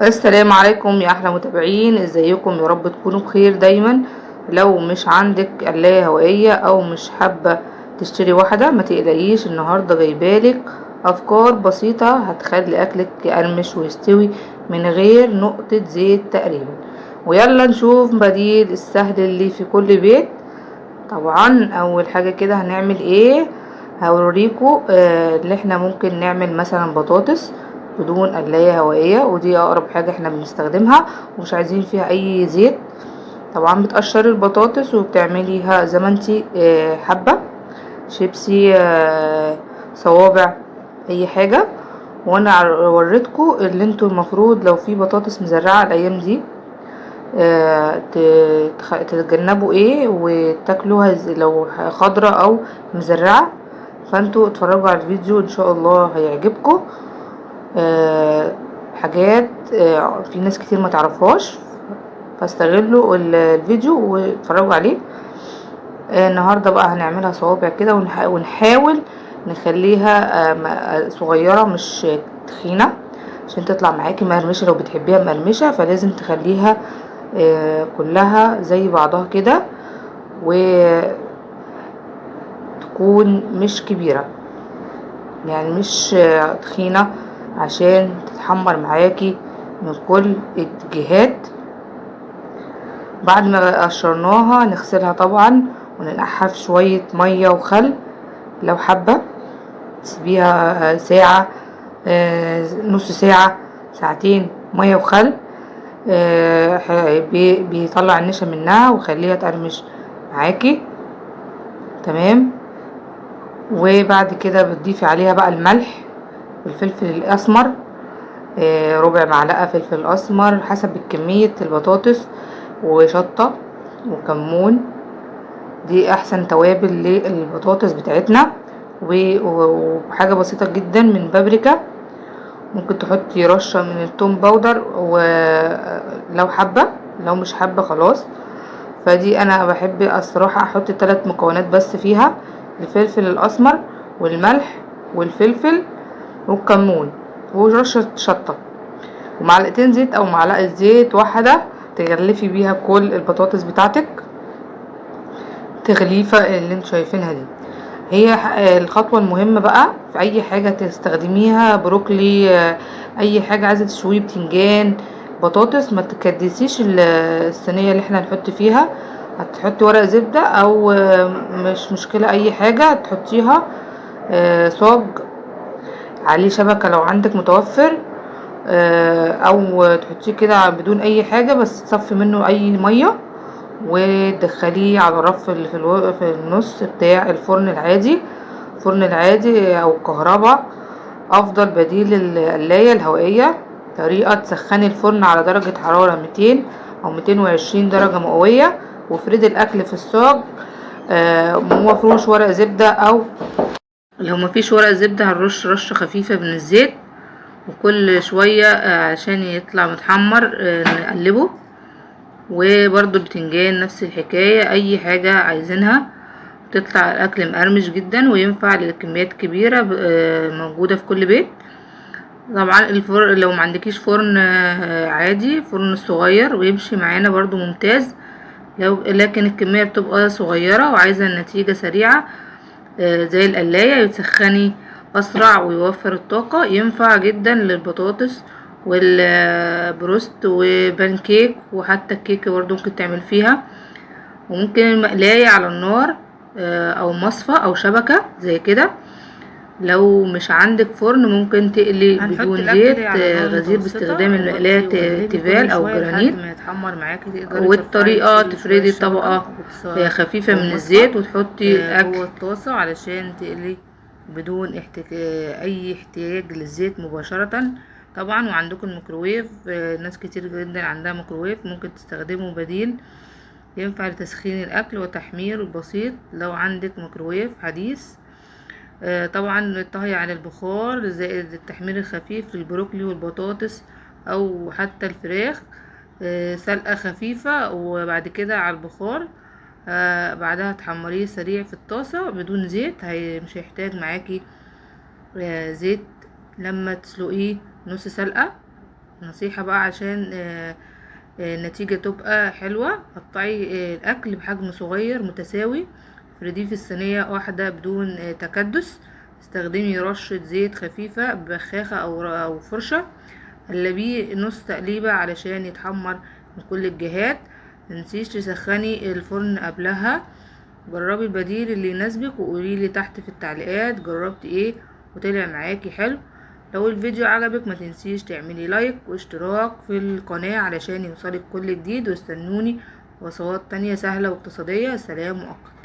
السلام عليكم يا احلى متابعين، ازيكم؟ يا رب تكونوا بخير دايما. لو مش عندك قلاية هوائية او مش حابة تشتري واحدة، ما تقلقيش، النهاردة جايبالك افكار بسيطة هتخلي اكلك يقرمش ويستوي من غير نقطة زيت تقريبا. ويلا نشوف بديل السهل اللي في كل بيت. طبعا اول حاجة كده هنعمل ايه؟ هوريكم اللي احنا ممكن نعمل مثلا بطاطس بدون قلاية هوائية، ودي اقرب حاجة احنا بنستخدمها ومش عايزين فيها اي زيت. طبعا بتقشري البطاطس وبتعمليها زي ما انتي حابة، شيبسي، صوابع، اي حاجة. وانا وريتكم اللي انتوا المفروض لو في بطاطس مزرعة الايام دي تتجنبوا ايه وتاكلوها لو خضرة او مزرعة. فانتوا اتفرجوا على الفيديو ان شاء الله هيعجبكم. حاجات في ناس كتير ما تعرفهاش، فاستغلوا الفيديو واتفرجوا عليه. النهاردة بقى هنعملها صوابع كده ونحاول نخليها صغيرة مش تخينة عشان تطلع معاكي مقرمشة. لو بتحبيها مقرمشة فلازم تخليها كلها زي بعضها كده، وتكون مش كبيرة يعني مش تخينة عشان تتحمر معاكي من كل الجهات. بعد ما قشرناها نغسلها طبعا وننقعها في شوية مية وخل. لو حابة تسيبيها ساعة، نص ساعة، ساعتين، مية وخل. بيطلع النشا منها وخليها تقرمش معاكي. تمام. وبعد كده بتضيفي عليها بقى الملح والفلفل الاسمر، ربع معلقة فلفل اسمر حسب كمية البطاطس، وشطة وكمون. دي احسن توابل للبطاطس بتاعتنا. وحاجة بسيطة جدا من بابريكا. ممكن تحطي رشة من التوم باودر ولو حابة، لو مش حابة خلاص. فدي انا بحب الصراحة احط 3 مكونات بس فيها: الفلفل الاسمر والملح والفلفل والكمون ورشة شطة ومعلقتين زيت او معلقة زيت واحدة تغلفي بيها كل البطاطس بتاعتك. تغليفة اللي انتوا شايفينها دي هي الخطوة المهمة بقى في اي حاجة تستخدميها. بروكلي، اي حاجة عايزة تشويه، بتنجان، بطاطس، ما تكدسيش الصينية اللي احنا هنحط فيها. هتحطي ورق زبدة او مش مشكلة اي حاجة تحطيها، صاج عليه شبكة لو عندك متوفر، او تحطيه كده بدون اي حاجة، بس تصفي منه اي مية وتدخليه على الرف اللي في النص بتاع الفرن العادي. الفرن العادي او الكهرباء افضل بديل للقلاية الهوائية. طريقة: تسخني الفرن على درجة حرارة 200 او 220 درجة مئوية، وافردي الاكل في الصاج مفروش ورق زبدة، او لو مفيش ورق زبدة هنرش رشة خفيفة من الزيت. وكل شوية عشان يطلع متحمر نقلبه. وبرضو البتنجان نفس الحكاية، اي حاجة عايزينها بتطلع الاكل مقرمش جدا وينفع لكميات كبيرة موجودة في كل بيت. طبعا الفرن لو ما عندكيش فرن عادي، فرن صغير ويمشي معانا برضو ممتاز. لكن الكمية بتبقى صغيرة وعايزة النتيجة سريعة زي القلاية، يتسخني اسرع ويوفر الطاقة. ينفع جدا للبطاطس والبروست وبانكيك، وحتى الكيكة برضو ممكن تعمل فيها. وممكن المقلاية على النار او مصفى او شبكة زي كده. لو مش عندك فرن ممكن تقلي بدون زيت غزير باستخدام المقلاية تيفال او جرانيت. والطريقة: تفردي طبقة خفيفة من الزيت وتحطي اكل جوه الطاسة علشان تقلي بدون اي احتياج للزيت مباشرة. طبعا وعندكم الميكروويف، ناس كتير جدا عندها ميكروويف ممكن تستخدمه بديل. ينفع لتسخين الاكل وتحمير بسيط لو عندك ميكروويف حديث. طبعا الطهي على البخار زائد التحمير الخفيف للبروكلي والبطاطس او حتى الفراخ، سلقة خفيفة وبعد كده على البخار. بعدها تحمريه سريع في الطاسة بدون زيت. مش هيحتاج معاكي زيت لما تسلقيه نص سلقة. نصيحة بقى عشان النتيجة تبقى حلوة. قطعي الأكل بحجم صغير متساوي، افرديه في الصينية واحدة بدون تكدس. استخدمي رشة زيت خفيفة ببخاخة أو فرشة. قلبيه نص تقليبة علشان يتحمر من كل الجهات. متنسيش تسخني الفرن قبلها. جربي البديل اللي يناسبك وقوليلي تحت في التعليقات جربتي ايه وطلع معاكي حلو. لو الفيديو عجبك ما تنسيش تعملي لايك واشتراك في القناة علشان يوصلك كل جديد، واستنوني وصفات تانية سهلة واقتصادية. سلام مؤقت.